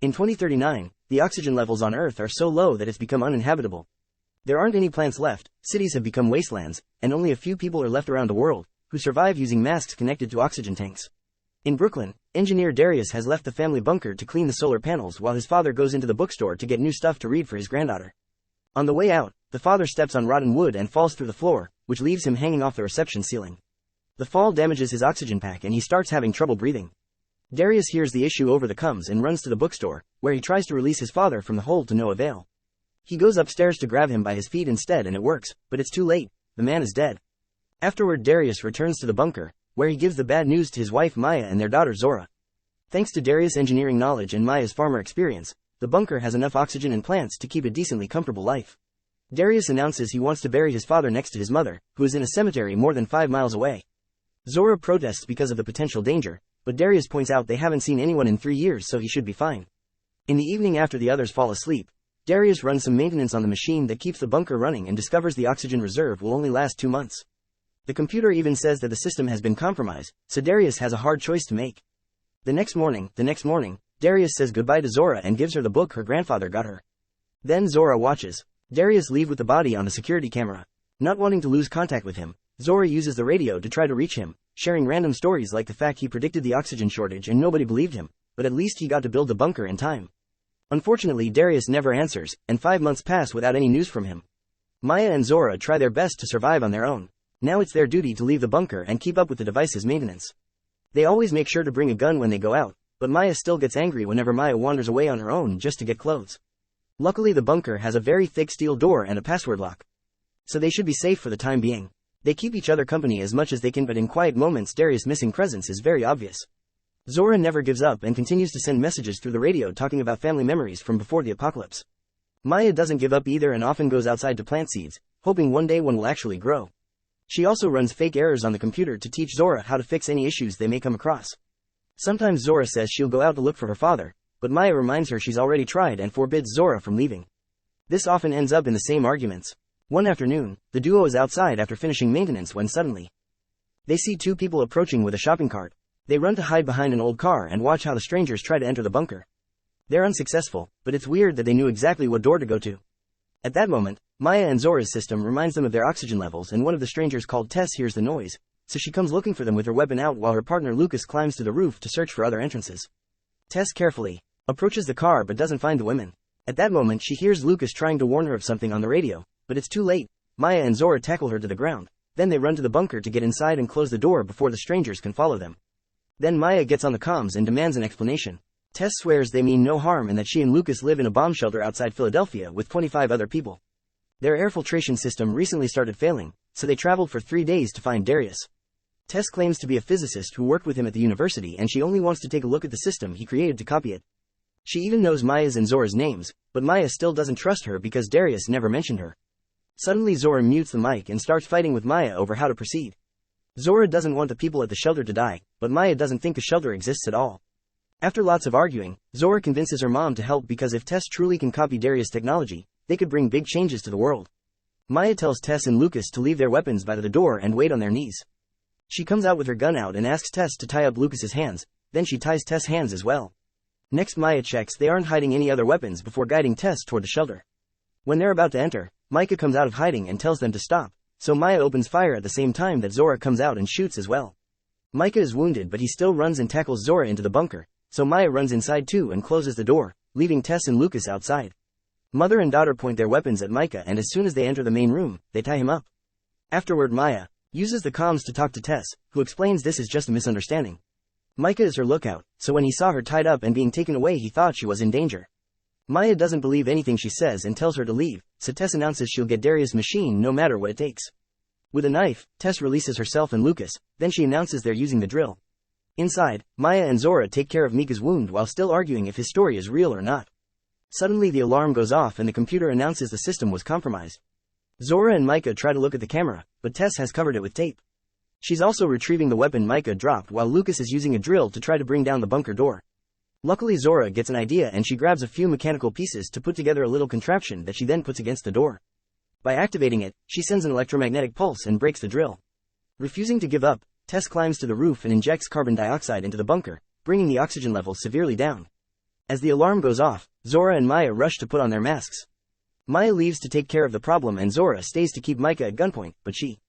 In 2039, the oxygen levels on Earth are so low that it's become uninhabitable. There aren't any plants left, cities have become wastelands, and only a few people are left around the world, who survive using masks connected to oxygen tanks. In Brooklyn, engineer Darius has left the family bunker to clean the solar panels while his father goes into the bookstore to get new stuff to read for his granddaughter. On the way out, the father steps on rotten wood and falls through the floor, which leaves him hanging off the reception ceiling. The fall damages his oxygen pack and he starts having trouble breathing. Darius hears the issue over the comms and runs to the bookstore, where he tries to release his father from the hole to no avail. He goes upstairs to grab him by his feet instead and it works, but it's too late, the man is dead. Afterward Darius returns to the bunker, where he gives the bad news to his wife Maya and their daughter Zora. Thanks to Darius' engineering knowledge and Maya's farmer experience, the bunker has enough oxygen and plants to keep a decently comfortable life. Darius announces he wants to bury his father next to his mother, who is in a cemetery more than 5 miles away. Zora protests because of the potential danger, but Darius points out they haven't seen anyone in 3 years so he should be fine. In the evening after the others fall asleep, Darius runs some maintenance on the machine that keeps the bunker running and discovers the oxygen reserve will only last 2 months. The computer even says that the system has been compromised, so Darius has a hard choice to make. The next morning, Darius says goodbye to Zora and gives her the book her grandfather got her. Then Zora watches Darius leave with the body on the security camera. Not wanting to lose contact with him, Zora uses the radio to try to reach him, sharing random stories like the fact he predicted the oxygen shortage and nobody believed him, but at least he got to build the bunker in time. Unfortunately Darius never answers, and 5 months pass without any news from him. Maya and Zora try their best to survive on their own. Now it's their duty to leave the bunker and keep up with the device's maintenance. They always make sure to bring a gun when they go out, but Maya still gets angry whenever Maya wanders away on her own just to get clothes. Luckily the bunker has a very thick steel door and a password lock, so they should be safe for the time being. They keep each other company as much as they can, but in quiet moments Darius' missing presence is very obvious. Zora never gives up and continues to send messages through the radio talking about family memories from before the apocalypse. Maya doesn't give up either and often goes outside to plant seeds, hoping one day one will actually grow. She also runs fake errors on the computer to teach Zora how to fix any issues they may come across. Sometimes Zora says she'll go out to look for her father, but Maya reminds her she's already tried and forbids Zora from leaving. This often ends up in the same arguments. One afternoon, the duo is outside after finishing maintenance when suddenly they see 2 people approaching with a shopping cart. They run to hide behind an old car and watch how the strangers try to enter the bunker. They're unsuccessful, but it's weird that they knew exactly what door to go to. At that moment, Maya and Zora's system reminds them of their oxygen levels and one of the strangers called Tess hears the noise, so she comes looking for them with her weapon out while her partner Lucas climbs to the roof to search for other entrances. Tess carefully approaches the car but doesn't find the women. At that moment she hears Lucas trying to warn her of something on the radio, but it's too late. Maya and Zora tackle her to the ground. Then they run to the bunker to get inside and close the door before the strangers can follow them. Then Maya gets on the comms and demands an explanation. Tess swears they mean no harm and that she and Lucas live in a bomb shelter outside Philadelphia with 25 other people. Their air filtration system recently started failing, so they traveled for 3 days to find Darius. Tess claims to be a physicist who worked with him at the university and she only wants to take a look at the system he created to copy it. She even knows Maya's and Zora's names, but Maya still doesn't trust her because Darius never mentioned her. Suddenly Zora mutes the mic and starts fighting with Maya over how to proceed. Zora doesn't want the people at the shelter to die, but Maya doesn't think the shelter exists at all. After lots of arguing, Zora convinces her mom to help because if Tess truly can copy Darius' technology, they could bring big changes to the world. Maya tells Tess and Lucas to leave their weapons by the door and wait on their knees. She comes out with her gun out and asks Tess to tie up Lucas's hands, then she ties Tess' hands as well. Next Maya checks they aren't hiding any other weapons before guiding Tess toward the shelter. When they're about to enter, Micah comes out of hiding and tells them to stop, so Maya opens fire at the same time that Zora comes out and shoots as well. Micah is wounded but he still runs and tackles Zora into the bunker, so Maya runs inside too and closes the door, leaving Tess and Lucas outside. Mother and daughter point their weapons at Micah and as soon as they enter the main room, they tie him up. Afterward Maya uses the comms to talk to Tess, who explains this is just a misunderstanding. Micah is her lookout, so when he saw her tied up and being taken away he thought she was in danger. Maya doesn't believe anything she says and tells her to leave, so Tess announces she'll get Darius' machine no matter what it takes. With a knife, Tess releases herself and Lucas, then she announces they're using the drill. Inside, Maya and Zora take care of Mika's wound while still arguing if his story is real or not. Suddenly the alarm goes off and the computer announces the system was compromised. Zora and Micah try to look at the camera, but Tess has covered it with tape. She's also retrieving the weapon Micah dropped while Lucas is using a drill to try to bring down the bunker door. Luckily Zora gets an idea and she grabs a few mechanical pieces to put together a little contraption that she then puts against the door. By activating it, she sends an electromagnetic pulse and breaks the drill. Refusing to give up, Tess climbs to the roof and injects carbon dioxide into the bunker, bringing the oxygen levels severely down. As the alarm goes off, Zora and Maya rush to put on their masks. Maya leaves to take care of the problem and Zora stays to keep Micah at gunpoint, but she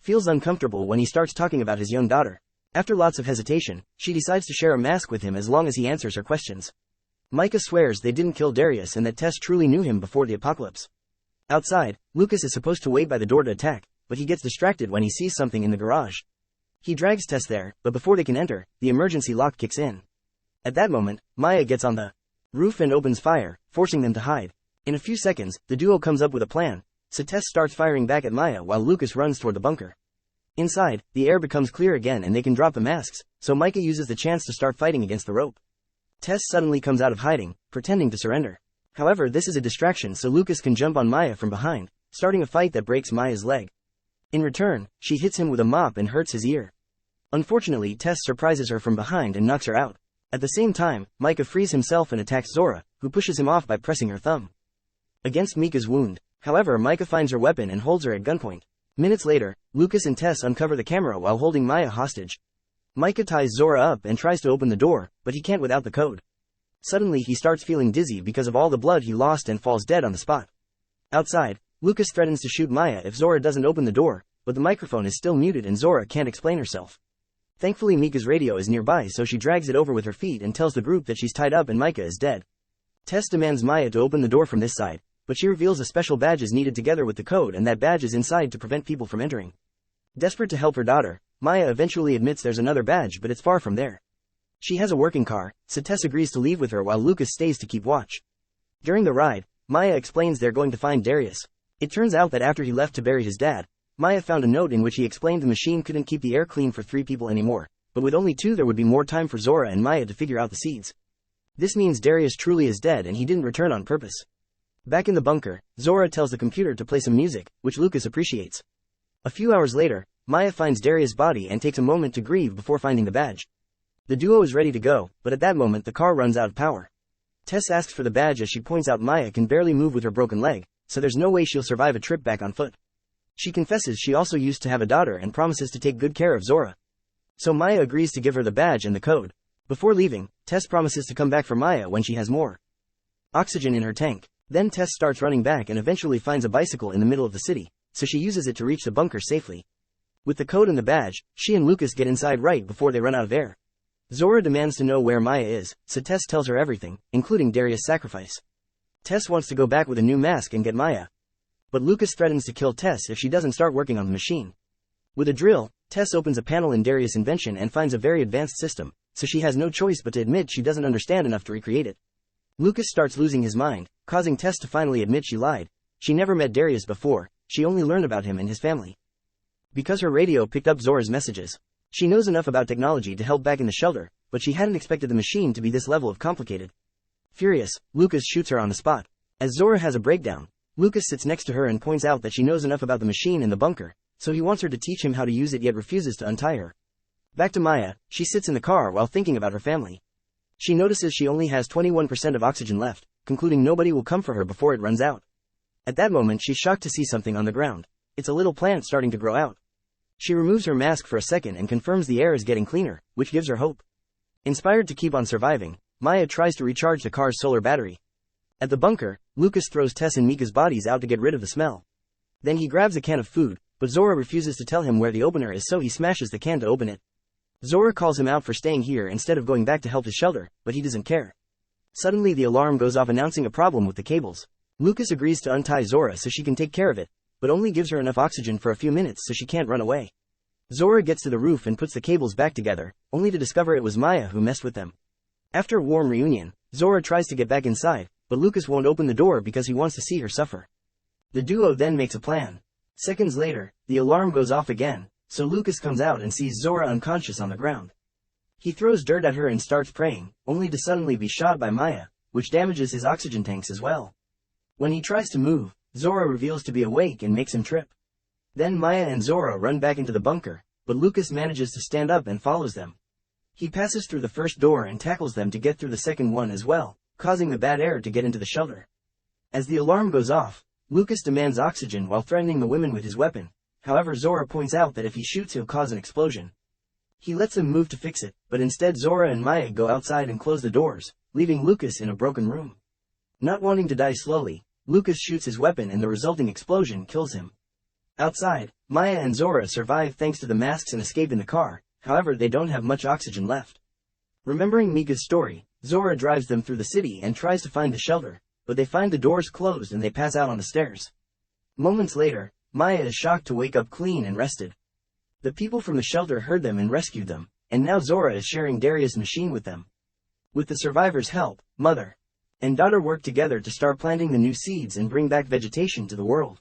feels uncomfortable when he starts talking about his young daughter. After lots of hesitation, she decides to share a mask with him as long as he answers her questions. Micah swears they didn't kill Darius and that Tess truly knew him before the apocalypse. Outside, Lucas is supposed to wait by the door to attack, but he gets distracted when he sees something in the garage. He drags Tess there, but before they can enter, the emergency lock kicks in. At that moment, Maya gets on the roof and opens fire, forcing them to hide. In a few seconds, the duo comes up with a plan, so Tess starts firing back at Maya while Lucas runs toward the bunker. Inside, the air becomes clear again and they can drop the masks, so Micah uses the chance to start fighting against the rope. Tess suddenly comes out of hiding, pretending to surrender. However, this is a distraction so Lucas can jump on Maya from behind, starting a fight that breaks Maya's leg. In return, she hits him with a mop and hurts his ear. Unfortunately, Tess surprises her from behind and knocks her out. At the same time, Micah frees himself and attacks Zora, who pushes him off by pressing her thumb against Mika's wound. However, Micah finds her weapon and holds her at gunpoint. Minutes later, Lucas and Tess uncover the camera while holding Maya hostage. Micah ties Zora up and tries to open the door, but he can't without the code. Suddenly he starts feeling dizzy because of all the blood he lost and falls dead on the spot. Outside, Lucas threatens to shoot Maya if Zora doesn't open the door, but the microphone is still muted and Zora can't explain herself. Thankfully Mika's radio is nearby so she drags it over with her feet and tells the group that she's tied up and Micah is dead. Tess demands Maya to open the door from this side, but she reveals a special badge is needed together with the code and that badge is inside to prevent people from entering. Desperate to help her daughter, Maya eventually admits there's another badge but it's far from there. She has a working car, so Tess agrees to leave with her while Lucas stays to keep watch. During the ride, Maya explains they're going to find Darius. It turns out that after he left to bury his dad, Maya found a note in which he explained the machine couldn't keep the air clean for 3 people anymore, but with only 2 there would be more time for Zora and Maya to figure out the seeds. This means Darius truly is dead and he didn't return on purpose. Back in the bunker, Zora tells the computer to play some music, which Lucas appreciates. A few hours later, Maya finds Darius' body and takes a moment to grieve before finding the badge. The duo is ready to go, but at that moment the car runs out of power. Tess asks for the badge as she points out Maya can barely move with her broken leg, so there's no way she'll survive a trip back on foot. She confesses she also used to have a daughter and promises to take good care of Zora. So Maya agrees to give her the badge and the code. Before leaving, Tess promises to come back for Maya when she has more oxygen in her tank. Then Tess starts running back and eventually finds a bicycle in the middle of the city, so she uses it to reach the bunker safely. With the code and the badge, she and Lucas get inside right before they run out of air. Zora demands to know where Maya is, so Tess tells her everything, including Darius' sacrifice. Tess wants to go back with a new mask and get Maya. But Lucas threatens to kill Tess if she doesn't start working on the machine. With a drill, Tess opens a panel in Darius' invention and finds a very advanced system, so she has no choice but to admit she doesn't understand enough to recreate it. Lucas starts losing his mind, causing Tess to finally admit she lied. She never met Darius before, she only learned about him and his family because her radio picked up Zora's messages. She knows enough about technology to help back in the shelter, but she hadn't expected the machine to be this level of complicated. Furious, Lucas shoots her on the spot. As Zora has a breakdown, Lucas sits next to her and points out that she knows enough about the machine in the bunker, so he wants her to teach him how to use it yet refuses to untie her. Back to Maya, she sits in the car while thinking about her family. She notices she only has 21% of oxygen left, concluding nobody will come for her before it runs out. At that moment she's shocked to see something on the ground. It's a little plant starting to grow out. She removes her mask for a second and confirms the air is getting cleaner, which gives her hope. Inspired to keep on surviving, Maya tries to recharge the car's solar battery. At the bunker, Lucas throws Tess and Mika's bodies out to get rid of the smell. Then he grabs a can of food, but Zora refuses to tell him where the opener is, so he smashes the can to open it. Zora calls him out for staying here instead of going back to help his shelter, but he doesn't care. Suddenly the alarm goes off announcing a problem with the cables. Lucas agrees to untie Zora so she can take care of it, but only gives her enough oxygen for a few minutes so she can't run away. Zora gets to the roof and puts the cables back together, only to discover it was Maya who messed with them. After a warm reunion, Zora tries to get back inside, but Lucas won't open the door because he wants to see her suffer. The duo then makes a plan. Seconds later, the alarm goes off again, so Lucas comes out and sees Zora unconscious on the ground. He throws dirt at her and starts praying, only to suddenly be shot by Maya, which damages his oxygen tanks as well. When he tries to move, Zora reveals to be awake and makes him trip. Then Maya and Zora run back into the bunker, but Lucas manages to stand up and follows them. He passes through the first door and tackles them to get through the second one as well, causing the bad air to get into the shelter. As the alarm goes off, Lucas demands oxygen while threatening the women with his weapon. However, Zora points out that if he shoots he'll cause an explosion. He lets them move to fix it, but instead Zora and Maya go outside and close the doors, leaving Lucas in a broken room. Not wanting to die slowly, Lucas shoots his weapon and the resulting explosion kills him. Outside, Maya and Zora survive thanks to the masks and escape in the car, however they don't have much oxygen left. Remembering Mika's story, Zora drives them through the city and tries to find the shelter, but they find the doors closed and they pass out on the stairs. Moments later, Maya is shocked to wake up clean and rested. The people from the shelter heard them and rescued them, and now Zora is sharing Daria's machine with them. With the survivors' help, mother and daughter work together to start planting the new seeds and bring back vegetation to the world.